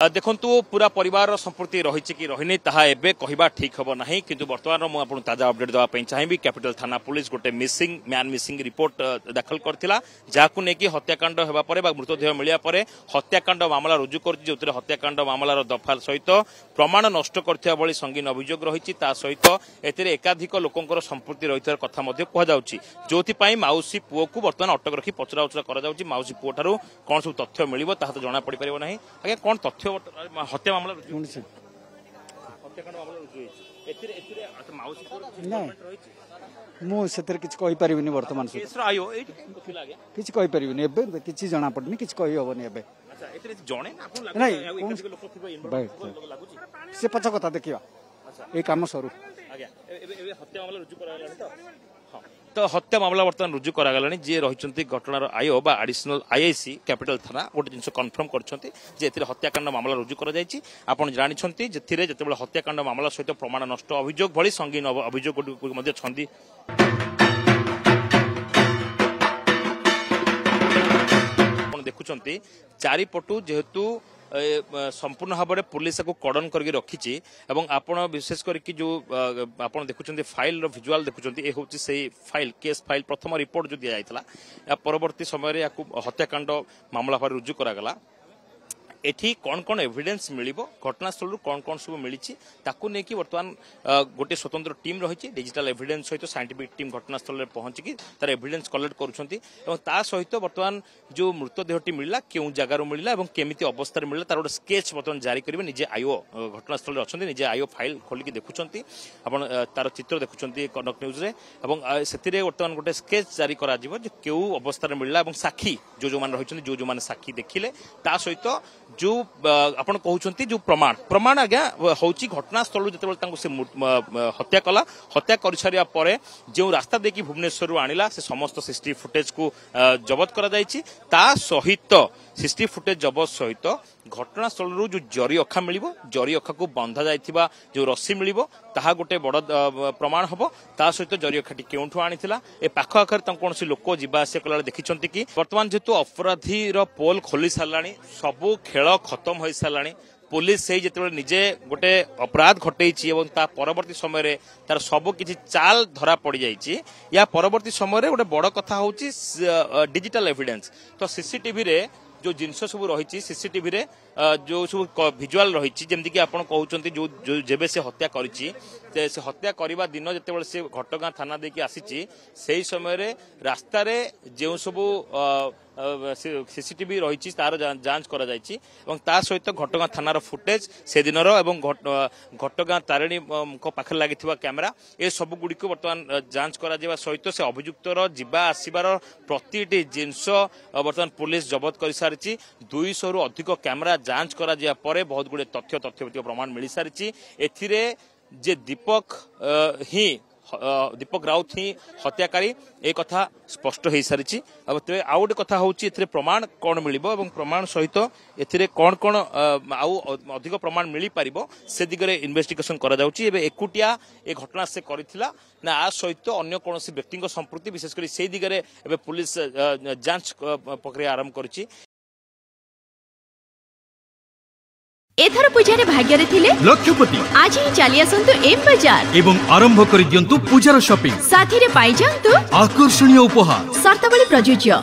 देखंतु पूरा परिवार संपत्ति रही कि रही ताहा एबे कहबा ठीक हबो नाही किंतु वर्तमान मु आपन ताजा अपडेट देवा पई चाहिबी। कैपिटल थाना पुलिस गोटे मैन मिसिंग रिपोर्ट दाखल करथिला जाकु नेकी हत्याकांड हेबा परे बा मृतदेह मिलिया परे हत्याकांड मामला रुजु करछि जोतरे हत्याकांड मामलार दफा सहित प्रमाण नष्ट करथिया भली संगीन अभियोग रहिछि ता सहित एतिरे एकाधिक लोकंकर संपत्ति रहिथार कथा मध्ये कह जाउछि जोथि पई माउसी पुओ को वर्तमान अटक रखी पचरा उचरा करा जाउछि। माउसी पुओ ठारू कोन सब तथ्य मिलिबो ताहा तो जणा पड़ी परिबो नाही। आगे कोन तथ्य हत्या मामला हत्याकांड मामला रुजु होइछि एतिरे एतिरे माउसी पुओ मु सेतर किछ कहि परिबिनी वर्तमान केसर आयो एठी कथिला गया किछ कहि परिबिनी एबे किछ जणा पड़नी किछ कहि होबनी एबे। अच्छा एतिरे जणे आपन लागु नहीं एकाधिक लोक थिबो इनवॉल्व लागुछि से पछ कथा देखिबा। अच्छा ए काम सरू आज्ञा एबे हत्या मामला रुजु करालानी तो हां तो हत्या मामला वर्तमान रुजु करागलानी जे रहिचंती घटनार आयो बा एडिशनल आईआईसी कैपिटल थाना गोटे जिनस कन्फर्म करछंती जे एतिरे हत्याकांड मामला रुजु करा जायछि। आपण जानिछंती जेथिरे जेतेबेले हत्याकांड मामला सहित प्रमाण नष्ट अभियोग भली संगीन अभियोग मध्ये छंदी। आपण देखुछंती चारिपटु जेहेतु संपूर्ण भाव में पुलिस को कड़न करके रखी एवं आपण विशेष करके जो आप देखुं फाइल विजुआल देखुं ये हूँ से फाइल केस फाइल प्रथम रिपोर्ट जो दि जाता या परवर्ती समय हत्याकांड मामला भाव रुजु करागला। एठी कौन कौन एविडेंस मिलिबो घटनास्थल कौन कौन सब मिली ताकू नेकी वर्तमान गोटे स्वतंत्र टीम रही डिजिटल एविडेंस सहित साइंटिफिक टीम घटनास्थल में पहुंची तार एविडेंस कलेक्ट करुछंती एवं ता सहित वर्तमान जो मृतदेहटी मिलला केउ जगार मिलला एवं केमिति अवस्था मिलला तार गोटे स्केच वर्तमान जारी करेंगे। निजे आईओ घटनास्थल में अच्छा निजे आईओ फाइल खोलिकी देखुंत आपण तार चित्र देखुंत कनक न्यूज रे एवं से वर्तमान गोटे स्केच जारी करा जिवो जे केउ अवस्था मिलला एवं साक्षी जो माने रहिछंती जो माने साक्षी देखिले ता सहित जो आपण कहउछंती जो प्रमाण आज्ञा होची घटनास्थल जेतेबेले से हत्या कला हत्या कर सारिया परे जो रास्ता देखी भुवनेश्वर आनिला से समस्त सीसीटीवी फुटेज को जबत करा जायछि ता सहित सीसीटीवी फुटेज जबत सहित घटनास्थल जो जरी अखा मिलिबो जरी अखा को बंधा जायथिबा जो रस्सी मिलिबो ताहा गोटे बड़ प्रमाण हबो ता सहित जरी अखाटी केउठु आनिथिला ए पाख आखर त कोनसी लोक जिबा आसे कला देखिछंती कि वर्तमान जेतु अपराधी रो पोल खोली सारलाणी सबु खेल खत्म हो साराणी पुलिस से जिते निजे गोटे अपराध घटई और ता परवर्ती समय तार सब किसी चाल धरा पड़ जाइए या परवर्ती समय गोटे बड़ कथा हूँ डिजिटल एविडेंस तो सीसीटीवी रे जो जिनस सब रही सीसीटीवी रे जो सब विजुआल रही जमती कि आपड़ कहते जो जेबे से हत्या करिछि से हत्या करने दिन जिते से घटगाँ थाना देकी आसी से समय रास्ता रे जो सब सीसीटीवी रही तार जांच करा जायछि एवं ता सहित घटगाँ थानार फुटेज से दिनर एवं घटगाँ तारिणी को पाखे लागिथिबा कैमरा ए सब गुडी को वर्तमान जांच करा जेबा सहित से अभियुक्तर जिबा आसीबार प्रतिटी जिनस वर्तमान पुलिस जबत कर सारिछि। 200 रु अधिक कैमरा जांच करा जिया परे बहुत गुडे तथ्य प्रमाण मिल सारिछि। एथिरे जे दीपक राउत ही हत्याकारी एक कथा स्पष्ट हो सारी। अब तेज आउ गोटे कथा हूँ प्रमाण कौन मिल प्रमाण सहित ए कौन कौन आउ अधिक प्रमाण मिल पार से दिगरे इन्वेस्टिगेशन करा जाउछि। एबे एकुटिया ए घटना से करिथिला ना आ सहित अन्य कौन व्यक्ति संपृक्ति विशेषकर से दिगरे एबे पुलिस जांच प्रक्रिया आरंभ करिछि। एथर पूजार भाग्य थिले लक्षपति आज ही चली आसंतु एम बाजार एवं आरंभ कर दियंतु पूजार शॉपिंग साथी रे पाई जांतु आकर्षणीय उपहार सर्तावली प्रयोज्य।